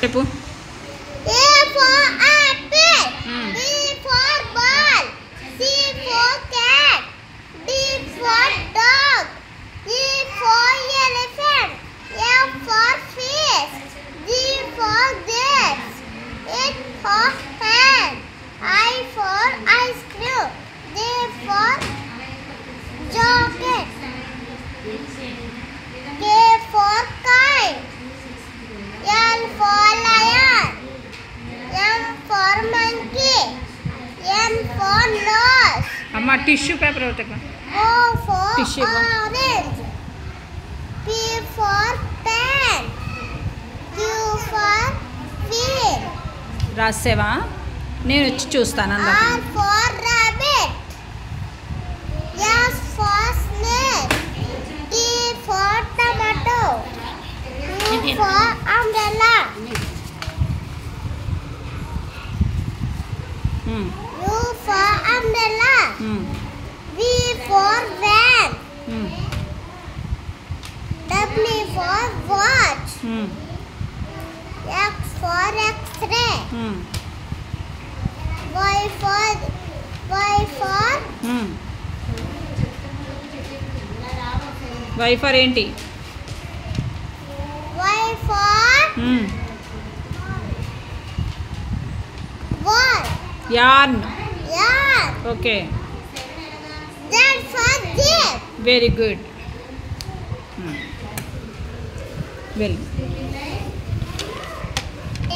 చెప్పు. A for apple, B for ball, C for cat, D for dog, E for elephant, F for fish, G for grapes, H for hen, I for ice cream, J for jacket, K for kite, L for lion, M for monkey, N for nose, అమ్మ tissue paper ఒకటి. O for Tissue. orange, P for pen, Q for fish, రాసేవా? నేను వచ్చి చూస్తాను అందరూ. R for rabbit, S for snake, T for tomato, U for umbrella, U for umbrella, V for van, W for watch, X for X-ray, Y for వైఫర్ ఏంటి? Y for wall, yarn. yarn, okay, Z for zip, very good. Well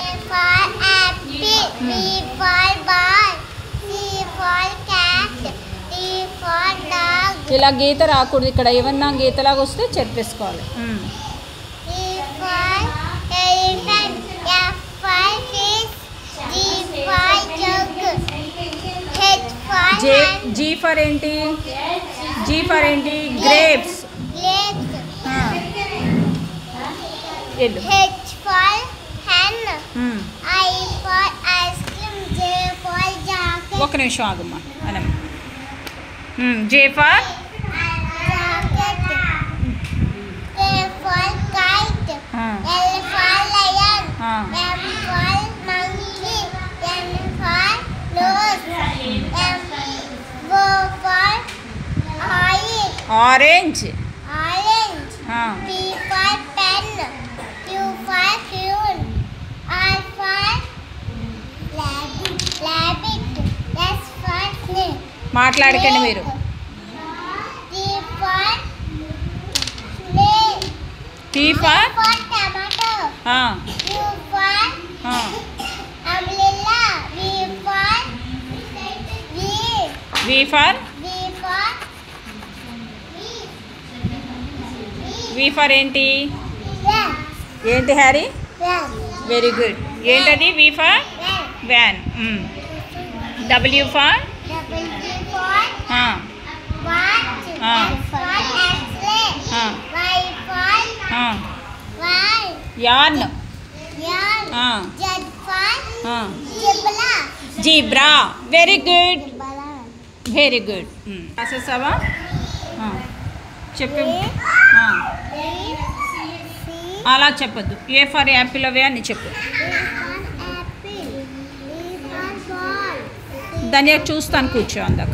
A for apple, B for ball, C for cat, D for dog, ఇలా గీత రాకూడదు. ఇక్కడ ఏమన్నా గీతలాగా వస్తే చెప్పేసుకోవాలి. E for elephant, F for fish, G for jug, H for hand, G for ఏంటి? G for ఏంటి? Grapes. grapes, వెళ్ళు. H for hen, I for ice cream, J for jacket, ఒక నిమిషం ఆగమ్మా అనం. J for jacket, K for kite, L for lion, M for monkey, N for nose, M for eye, orange. orange, P for pen, Q for queen, R for rabbit, S for snake, మాట్లాడకండి మీరు. T for snake, T I for for tomato, U for umbrella, V for V for V for ఏంటి? ఏంటి Harry? Very good. ఏంటది? V for van. W for yarn. Zebra. Very good, very good. రాసేసావా? చెప్పు. అలా చెప్పద్దు. A for Apple అవే అని చెప్పు. దాన్ని చూస్తాను, కూర్చో అందాక.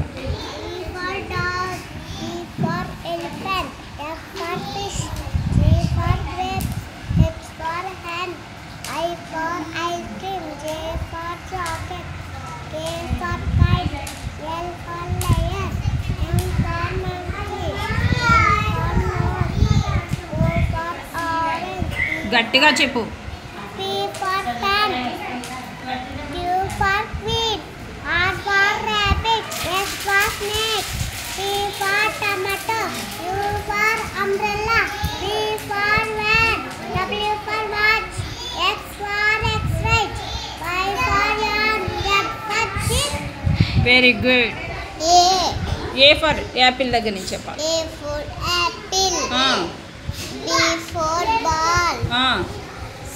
గట్టిగా చెప్పు. P for pen, Q for queen, R for rabbit, S for snake, T for tomato, U for umbrella, V for van, W for watch, X for X-ray, Y for yarn, Z for zip. Very good. A. A for Apple దగ్గర నుంచి చెప్పాలి. A for apple, B for ball,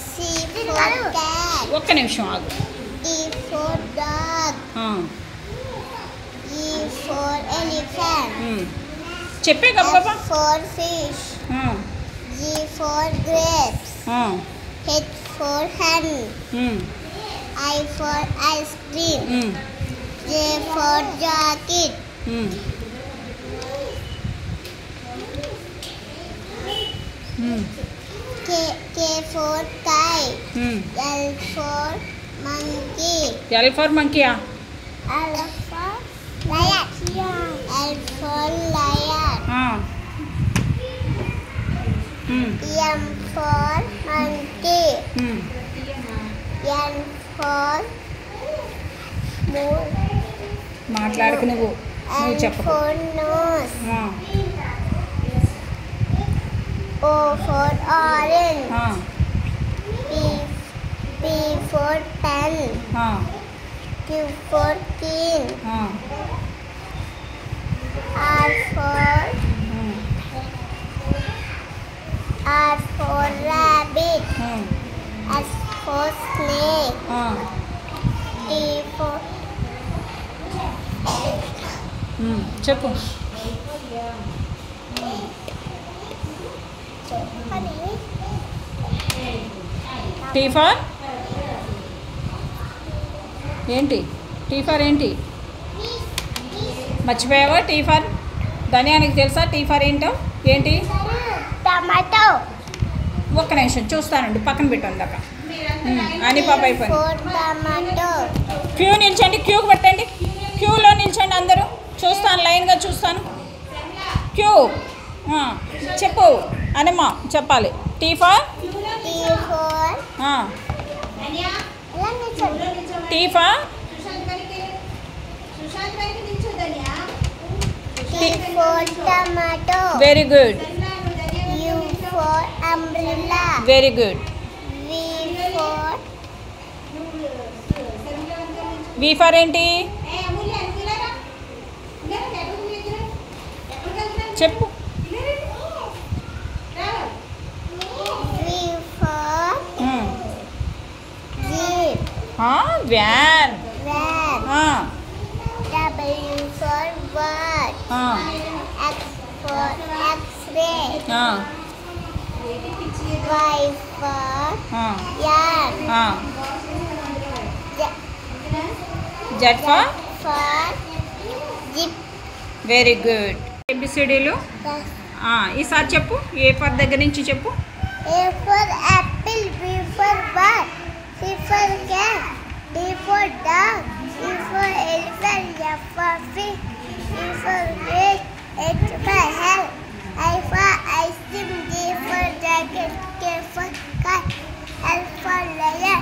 C for cat, ఒక్క నిమిషం ఆగు. D for dog, E for elephant, చెప్పే గబ్బా. F for fish, G for grapes, H for hen. Hmm. I for ice cream. Hmm. J for jacket. Hmm. Hmm. K for kite. Hmm. L for monkey. L for monkey. L for lion. L for lion. Ah. Hmm. M for monkey. Hmm. N for moon. మాట్లాడకు నువ్వు N చెప్పు. for nose. Ah. O for orange. Ah. P for pen. Ah. Q for king. Ah. R for Hmm. rabbit. Hmm. S for snake. Ah. T for Hmm. చెప్పు. T for ఏంటి? T for ఏంటి? మర్చిపోయావా? T for ధనియానికి తెలుసా? T for ఏంటో ఏంటి? tomato. ఒక్క నిమిషం చూస్తానండి, పక్కన పెట్టండి దాకా. అని పాప అయిపోయింది. For tomato. క్యూ నిల్చండి, క్యూకి పెట్టండి, క్యూలో నిల్చండి అందరూ. చూస్తాను, లైన్గా చూస్తాను. క్యూ చెప్పు అనమ్మా, చెప్పాలి. T for T for T for T for tomato. Very good, U for umbrella. Very good. V for V for ఏంటి? చెప్పు. V for jeep. Van. Van. W for bird. X for X-ray. Y for yarn. Z for For jeep. Very good. ABCDలు ఈసారి చెప్పు. A for దగ్గర నుంచి చెప్పు. A for apple. B for ball. C for cat. D for dog. E for elephant. F for fish. E for fish. H for hen. I for ice cream. J for jacket. K for kite. L for lion.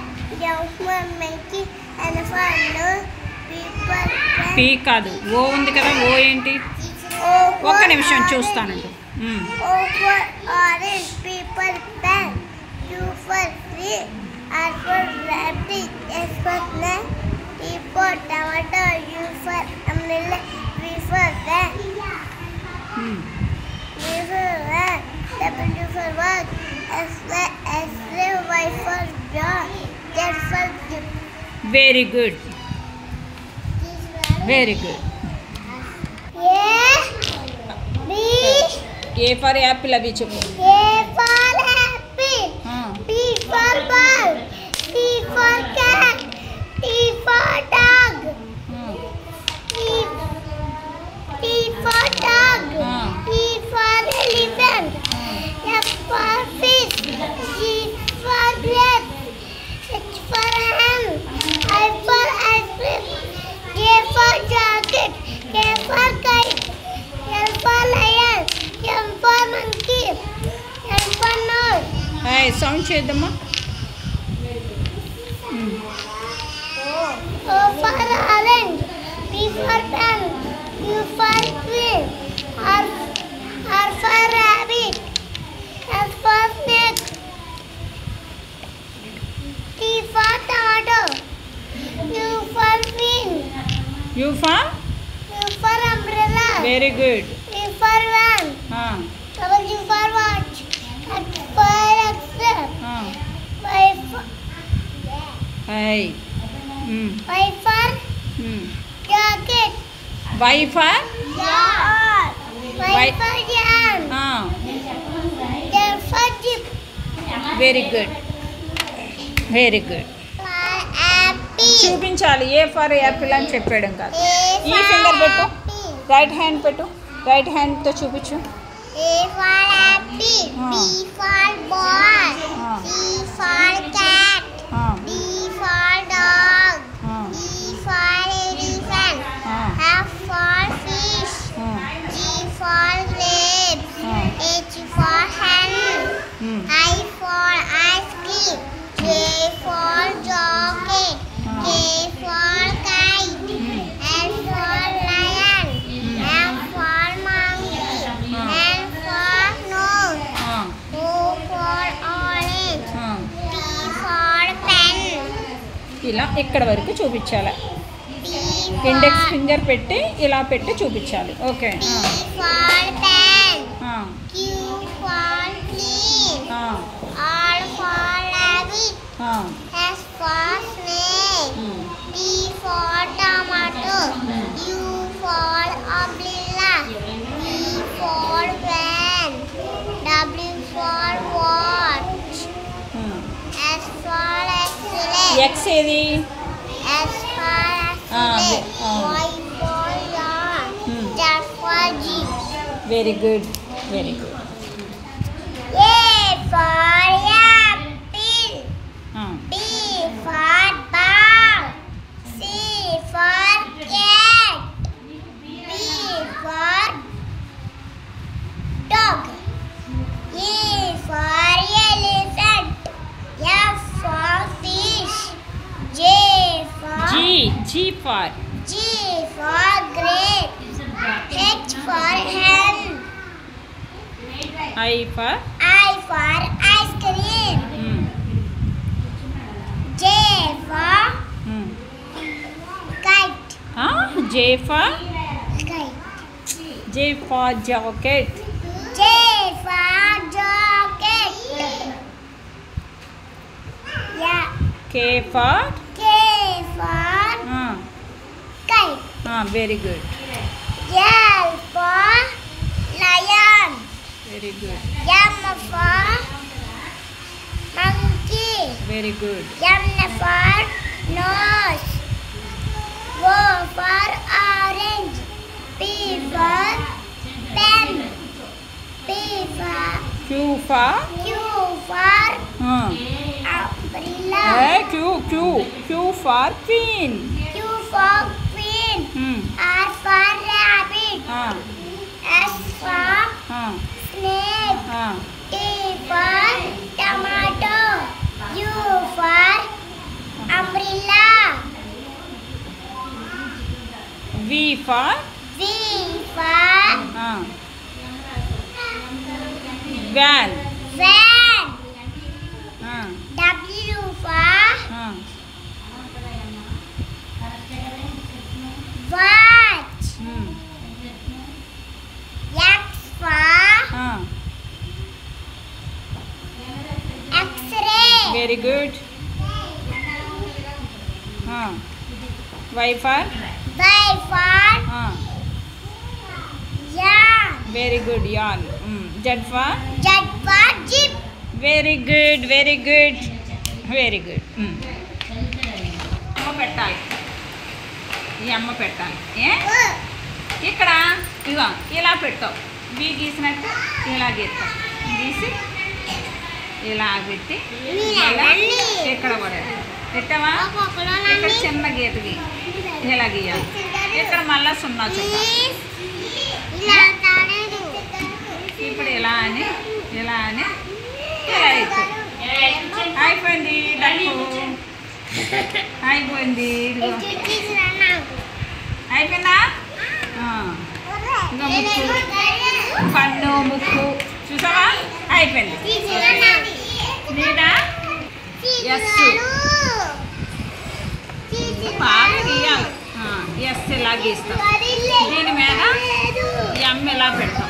M for monkey. N for nose. P for pen. P కాదు, ఓ ఉంది కదా. ఓ ఏంటి? O for ఒక్క నిమిషం orange. చూస్తానండి. O for orange. P for pen. Q for tree. R for rabbit. S for snake. T for tomato. U for umbrella. V for van. V for van. W for watch. X for X-ray. Y for jar. Z for zip. Very good, very good. A B A for Apple, అవి చెప్పు. A for apple. B for ball. C for cat. T for dog. T for dog. E for elephant. F for fish. G for grape. H for hen. I for ice cream. J for jacket. K for kite. L for lion. M for monkey. N for nose. Sound చేద్దామా. O for orange. P for pen. U for queen. R for rabbit. S for snake. T for tomato. U for queen. You for U for umbrella. Very good. V for van. W for watch. X for X-ray. Y for jacket. Y for Y for yarn. Z for jeep. Very good. Very good. చూపించాలి. A for Apple అని చెప్పాడు కాదు. ఈ finger పెట్టు, right hand పెట్టు, right హ్యాండ్తో చూపించు. A for apple, B for ball, C for cat, D for dog, E for elephant, F for fish, G for grapes, H for hen, I for ice cream, J for jockey, K for kite, L for lion, M for monkey, N for nose, O for orange, P for pen, ఇలా ఇక్కడ వరకు చూపించాలి. P index finger పెట్టి ఇలా పెట్టి చూపించాలి. Okay. for pen, Q for clean, R for rabbit, S for snake, T for tomato, U for umbrella, V for van, W for watch, S for X-ray, X ఏది? S for X-ray, Y for yarn, Z for jeep. Very good, very good. A for apple, B for ball, C for cat, D for dog, E for elephant, F for fish, J for G for grape, H for hen, I for ice cream, J for kite, J for kite, jacket, J for jacket, yeah, K for K for kite, very good, L for lion, very good, M for monkey, very good, N for nose, O for orange, P for pen, P for Q for Q for umbrella, Q for queen, Q for queen, R for rabbit, S for snake, T for tomato, U for umbrella, V for V for van, van, W for watch, X for X-ray, very good, Y for Y for yarn, very good, an, Z for Z for jeep. Very good, very good, very good. అమ్మ పెట్టాలి, ఈ అమ్మ పెట్టాలి. ఇక్కడ ఇగో ఇలా పెట్టావు, be గీసినట్టు ఇలా గీస్తావు, గీసి ఇలా పెట్టి ఇలా ఇక్కడ కూడా పెట్టావా? ఇక్కడ చిన్న గీత గీ ఇలా గీయాలి. ఇక్కడ మళ్ళీ సున్నా చూడాలి. ఇప్పుడు ఇలా అని ఇలా అని ఇలా అవుతుంది. అయిపోయింది, అయిపోయింది. అయిపోయిందా? ఇంకా ముక్కు, కన్ను, ముక్కు చూసావా? అయిపోయింది. నీదా? ఎస్ బాగా గీయాలి. ఎస్ ఇలా గీస్తాం. దీని మీద ఈ అమ్మ ఇలా పెడతాం.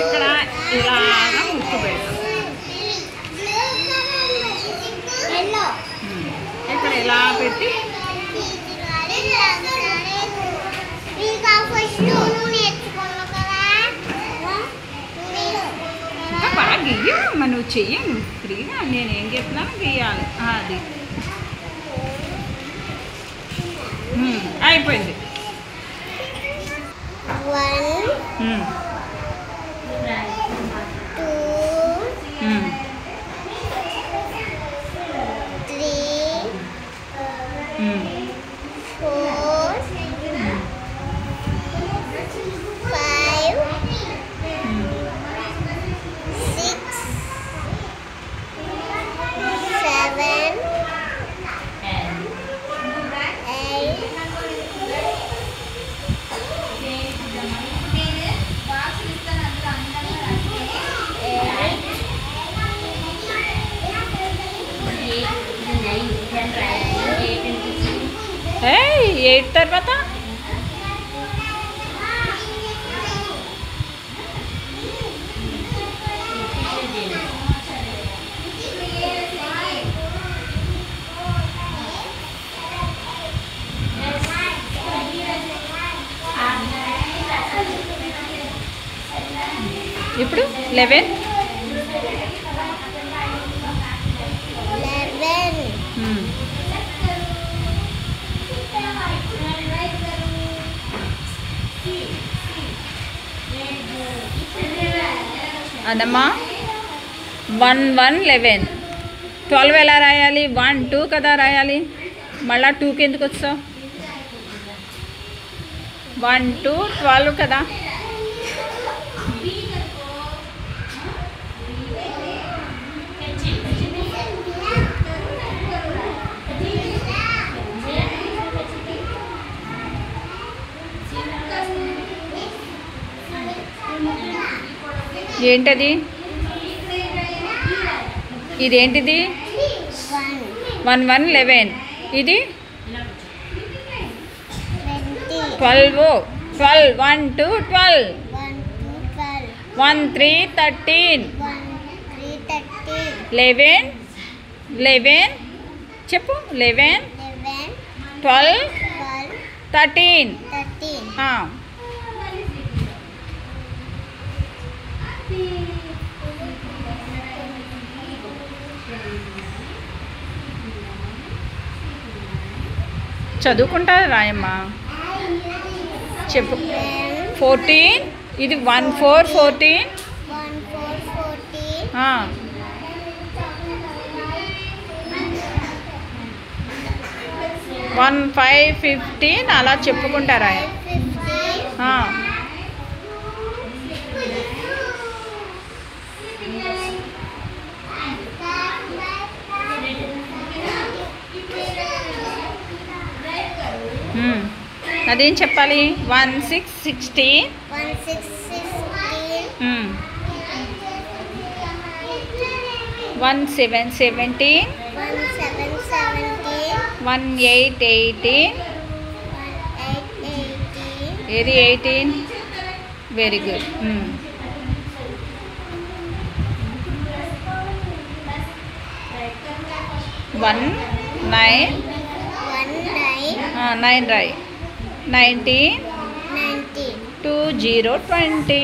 ఇక్కడ ఇలాగా ముక్కు పెడతాం. ఇక్కడ ఇలా పెట్టి ఇంకా బాగా గీయమ్మా, నువ్వు చెయ్యను ఫ్రీగా, నేనేం చెప్తున్నా గీయాలి. అది అయిపోయింది. 1 2 3 4 5 6 7 8 తర్వాత ఇప్పుడు 11 అదమ్మా 1 1 11 12 ఎలా రాయాలి? 1 2 కదా రాయాలి. మళ్ళా 2కి ఎందుకు వచ్చావు? 1 2 12 కదా. ఏంటది? ఇదేంటిది? 1 1 11. ఇది 12 12 1 2 12 1 3 13 11 11 చెప్పు 11 12 13. చదువుకుంటా రాయమ్మా. చెప్పు 14. ఇది 1 4 14 1 5 15 అలా చెప్పుకుంటారా? అదేం చెప్పాలి? 1 6 16 1 7 17 1 8 18 ఏది 18? Very good. 1 9 9 రాయి. 19 2 0 20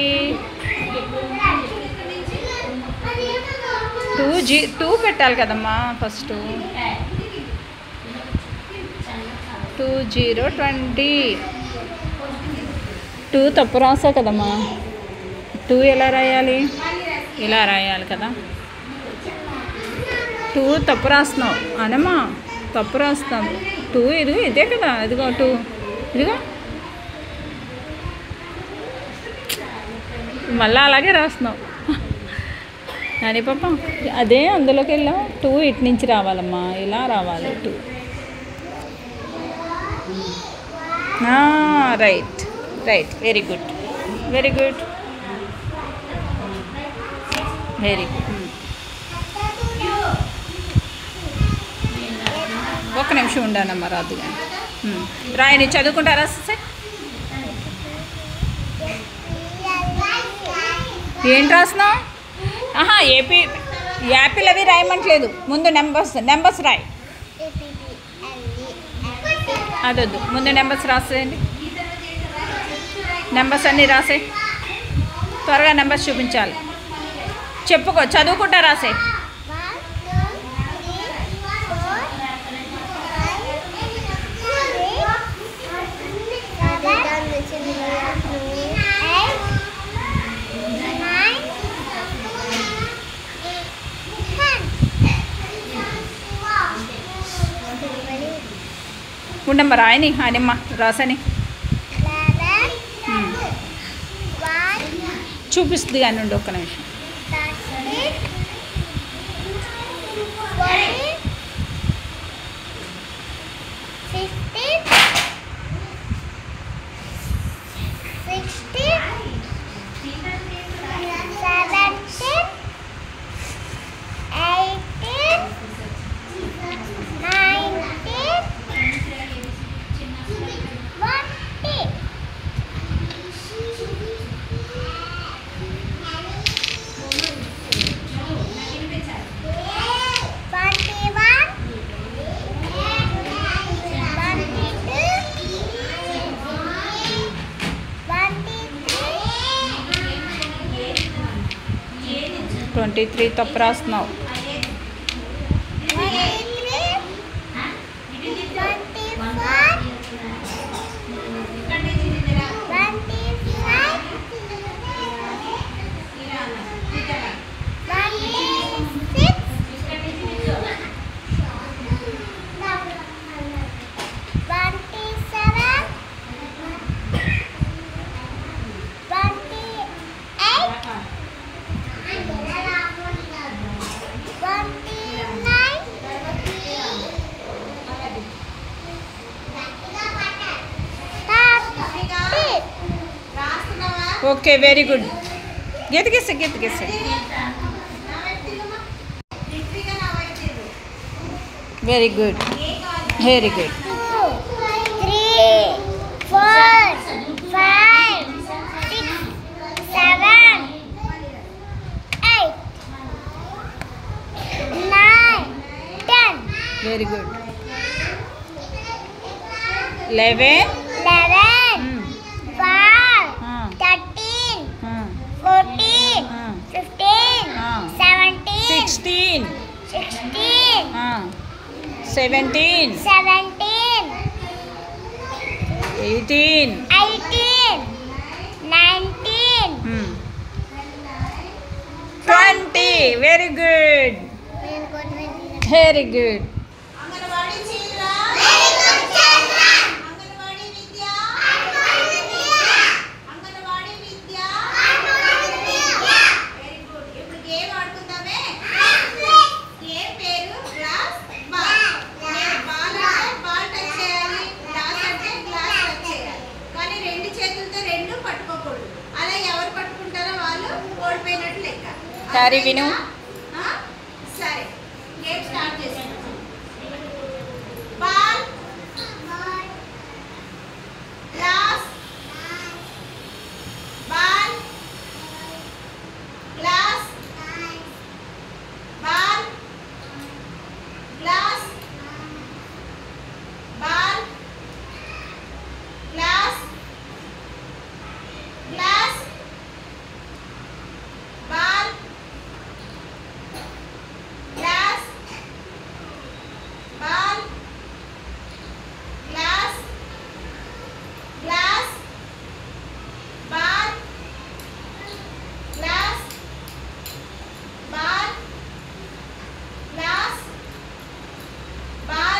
2 పెట్టాలి కదమ్మా ఫస్ట్. 2 0 20 2 తప్పు రాసావు కదమ్మా. 2 ఎలా రాయాలి? ఇలా రాయాలి కదా. 2 తప్పు రాస్తున్నావు అనమ్మా, తప్పు రాస్తాం. 2 ఇదిగో ఇదే కదా, ఇదిగో 2 ఇదిగో మళ్ళీ అలాగే రాస్తున్నావు అని పాప. అదే అందులోకి వెళ్ళాం. 2 ఇటు నుంచి రావాలమ్మా, ఇలా రావాలి 2. Right right, very good very good very good. ఒక్క నిమిషం ఉండానమ్మా, రాదు కానీ రాయని చదువుకుంటారా సార్? ఏంటి రాస్తున్నావు? ఏపీ యాపిల్ అవి రాయమంటలేదు, ముందు నెంబర్స్ రాయి. అదొద్దు, ముందు నెంబర్స్ రాసేయండి. నెంబర్స్ అన్నీ రాసే, త్వరగా నెంబర్స్ చూపించాలి. చెప్పుకో, చదువుకుంటా రాసే. 1 ఉండమ్మ రాయని ఆయనమ్మ రాసని చూపిస్తుంది కానీ ఉండి ఒక్క నిమిషం. 23 తప్పు రాస్తున్నావు. 30. Okay, very good. గీతకేసే very good, very good. 2, 3, 4, 5, 6, 7, 8, 9, 10. Very good. 11, 12, 13, 14, 15, 17, 16, 17, 18, 19, 20. Very good, very good. Sorry విను. సరే, గేమ్ స్టార్ట్ చేస్తాం. Ball, glass, ball, glass, ball, glass, ball, glass, glass, ball, glass, ball, glass, glass, ball, glass, ball, glass, ball,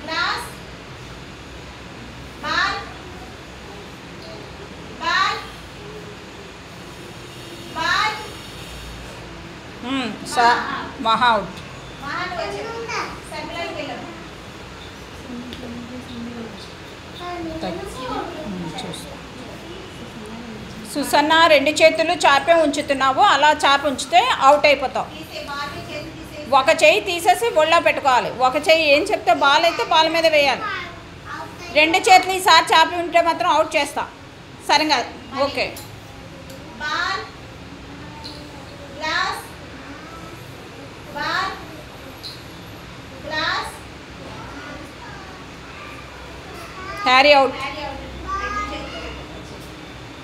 glass, ball, ball, ball. మహా out. Susanna 2 చేతులు చాపే ఉంచుతున్నావు. అలా చాప ఉంచితే out అయిపోతావు. ఒక చెయ్యి తీసేసి ఒళ్ళో పెట్టుకోవాలి. ఒక చెయ్యి ఏం చెప్తే బాల్ అయితే బాల్ మీద వేయాలి. 2 చేతులు ఈసారి చాపి ఉంటే మాత్రం అవుట్ చేస్తా. సరిగా okay. Ball, glass, ball, glass, Harry out.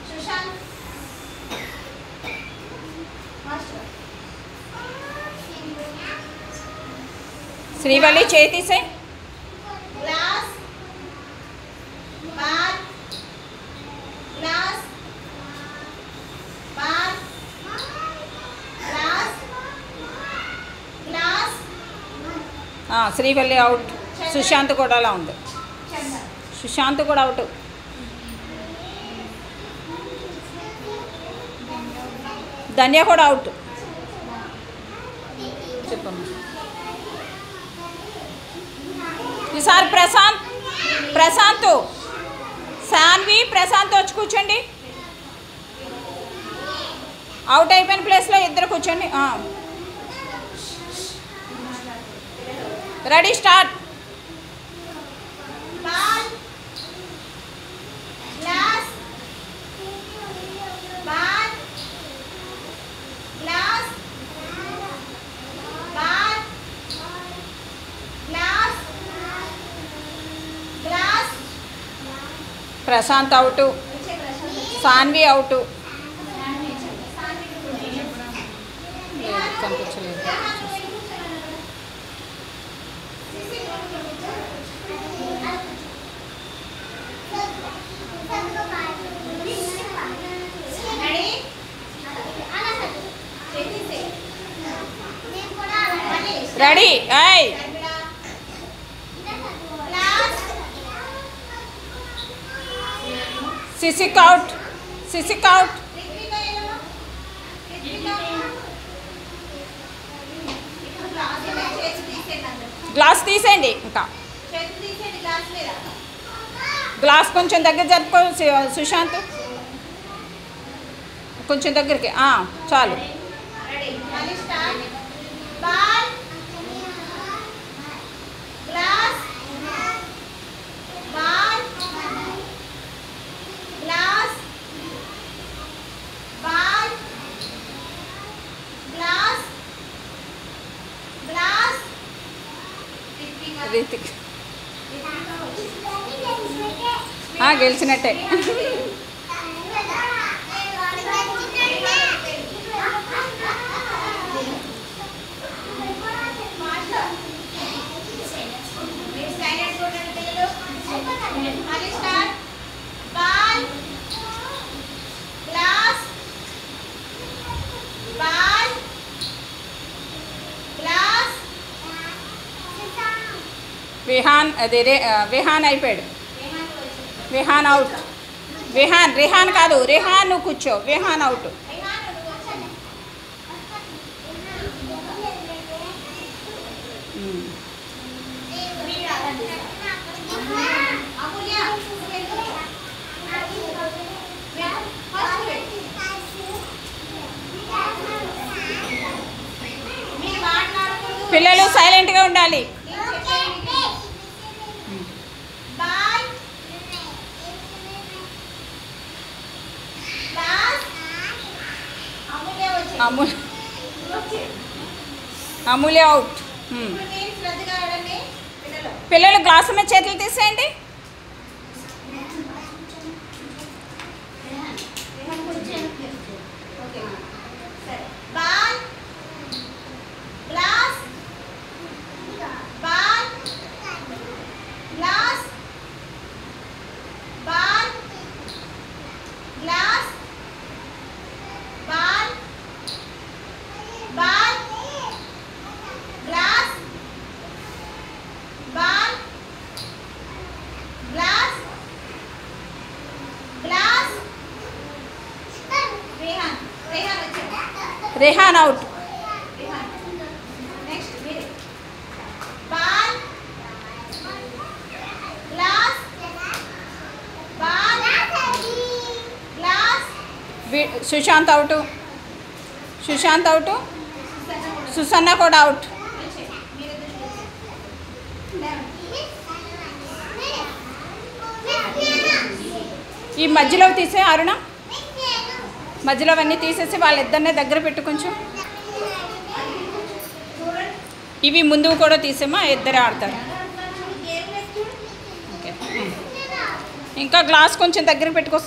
Sushant, Srivalli చేయి తీసే. glass, ball, glass, ball, glass, glass, Srivalli out. Sushant కూడా అలా ఉంది. సుశాంత్ కూడా అవుట్. ధన్య కూడా అవుట్. చెప్పమ్మా. ఈసారి ప్రశాంత్ శాన్వి ప్రశాంత్ వచ్చి కూర్చోండి. అవుట్ అయిపోయిన ప్లేస్లో ఇద్దరు కూర్చోండి. Ready start. ball, glass, ball, glass, ball, glass, glass. Prashant out. Saanvi out. కనిపించలేదు. రెడీ. ఏయ్ సిసిక్ అవుట్. సిసిక్ అవుట్. గ్లాస్ తీసేయండి. ఇంకా గ్లాస్ కొంచెం దగ్గర జరుపుకో సుశాంత్. కొంచెం దగ్గరికి చాలు. ball, glass, ball, glass, ball, glass, glass. రీతిక్ గెలిచినట్టే. ball, glass, ball, glass. Vihaan Vihaan అయిపోయాడు. విహాన్ అవుట్. రిహాన్ కాదు, రిహాన్ నువ్వు కూర్చో. విహాన్ అవుట్. పిల్లలు సైలెంట్గా ఉండాలి. అమూల్య అవుట్. పిల్లలు గ్లాసు మీద చేతులు తీసేయండి. ball, glass, ball, glass, ball, glass, ball, ball, glass, ball, glass, glass. Rehan out. Next ball, glass, ball, glass. Sushant out. Susanna కూడా అవుట్. ఈ మధ్యలో తీసే అరుణ. మధ్యలో అవన్నీ తీసేసి వాళ్ళిద్దరినే దగ్గర పెట్టు కొంచెం. ఇవి ముందు కూడా తీసేమా, ఇద్దరే ఆడతారు. ఓకే. ఇంకా గ్లాస్ కొంచెం దగ్గర పెట్టుకో.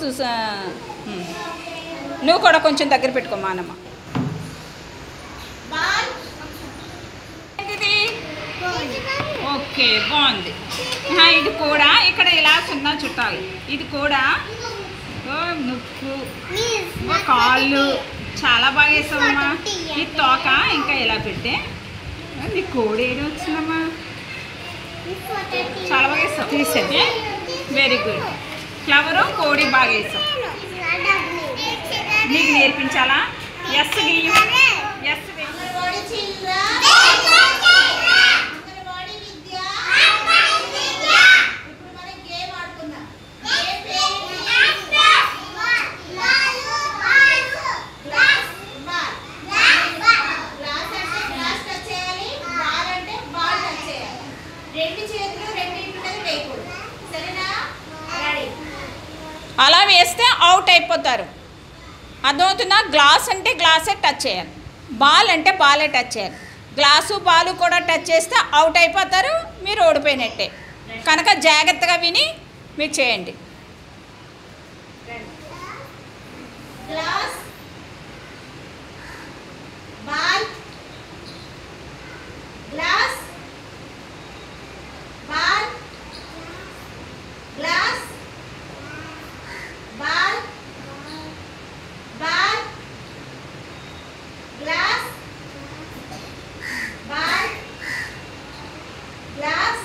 నువ్వు కూడా కొంచెం దగ్గర పెట్టుకో మానమ్మ. ball, ఏంటిది? ఓకే, బాగుంది. ఇది కూడా ఇక్కడ ఇలా సున్నా చుట్టాలి. ఇది కూడా ముక్కు, కాళ్ళు చాలా బాగా వేసావమ్మా. ఈ తోక ఇంకా ఇలా పెట్టే. నీ కోడి ఏడు వచ్చిందమ్మా, చాలా బాగా వేసావు. తీసేది వెరీ గుడ్. ఫ్లవరు కోడి బాగా వేసావు. నీకు నేర్పించాలా? ఎస్ గీయు, ఎస్ గీయు. అంగన్వాడీ చిల్డ్రన్, అంగన్వాడీ విద్య. ఇప్పుడు మనం గేమ్ ఆడుకుందాం. గేమ్ పేరు గ్లాస్ బాల్. గ్లాస్ అంటే గ్లాస్ టచ్ చేయాలి, బాల్ అంటే బాల్ టచ్ చేయాలి. రెండు చేతులు రెండింటి మీద వేయకూడదు. సరేనా? రెడీ? అలా వేస్తే అవుట్ అయిపోతారు. అర్థమవుతుందా? గ్లాస్ అంటే గ్లాసే టచ్ చేయాలి, బాల్ అంటే బాలే టచ్ చేయాలి. గ్లాసు బాలు కూడా టచ్ చేస్తే అవుట్ అయిపోతారు, మీరు ఓడిపోయినట్టే. కనుక జాగ్రత్తగా విని మీరు చేయండి. Glass ball, glass ball, glass ball, ball, glass ball, glass.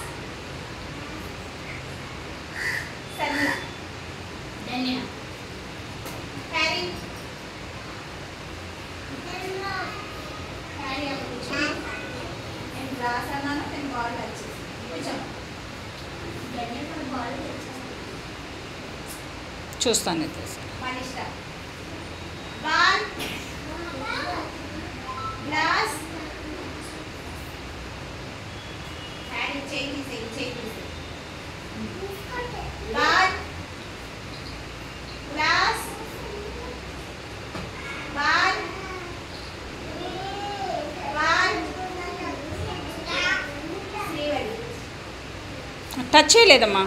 సన్న ధన్య క్యారీ క్యారీ అప్పుడు కూర్చో. నేను గ్లాస్ అన్నాను, నేను బాల్ టచ్ చేసి కూర్చో. ధన్య కూడా బాల్ టచ్ చేస్తాను. చూస్తాను. మనిష్ట బాల్, గ్లాస్, క్యారీ చేయి తీసేయి, చేయి తీసేయి. Ball, glass, ball, ball. Srivalli touch చేయలేదమ్మా.